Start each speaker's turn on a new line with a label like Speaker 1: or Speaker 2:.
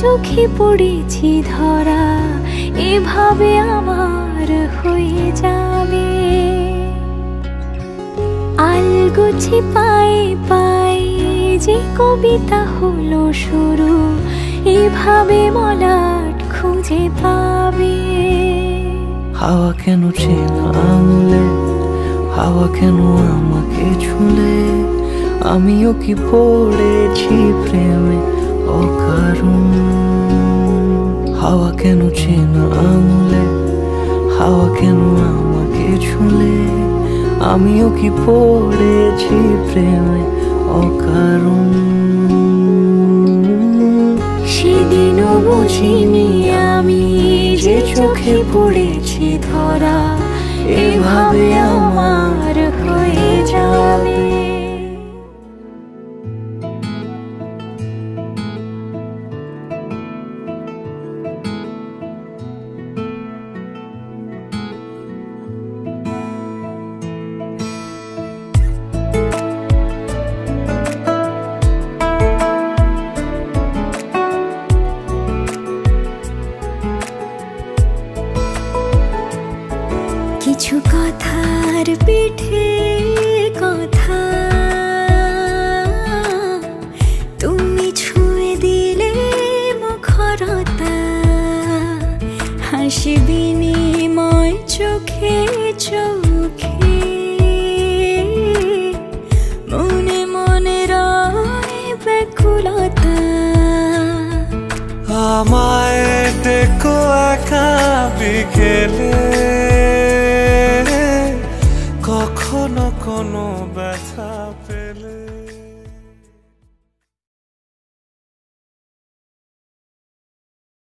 Speaker 1: চোখে পড়েছি ধরা, এভাবে আমার হয়ে যাবে। আলগোছে পায়ে পায়ে যে কবিতা হলো শুরু, এভাবে মলাট খুঁজে পাবে।
Speaker 2: হাওয়া কেন চেনা আঙুলে, হাওয়া কেন আমাকে ছুলে, আমিও কি পড়েছি প্রেমে অকারণ। হাওয়া কেন চেনা আঙুলে, হাওয়া কেন আমাকে ছুলে, আমিও কি পড়েছি প্রেমে অকারণ।
Speaker 1: সেদিনও বুঝিনি আমি যে চোখে পড়েছি ধরা, এভাবে আমার হয়ে যাবে। কিছু কথার পিঠে কথা তুমি ছুঁয়ে দিলে মুখরতা, হাসি বিনিময় চোখে চোখে, মনে মনে রয় ব্যাকুলতা।
Speaker 3: আমায় দেখো একা বিকেলে, কখনো কোনো ব্যথা পেলে।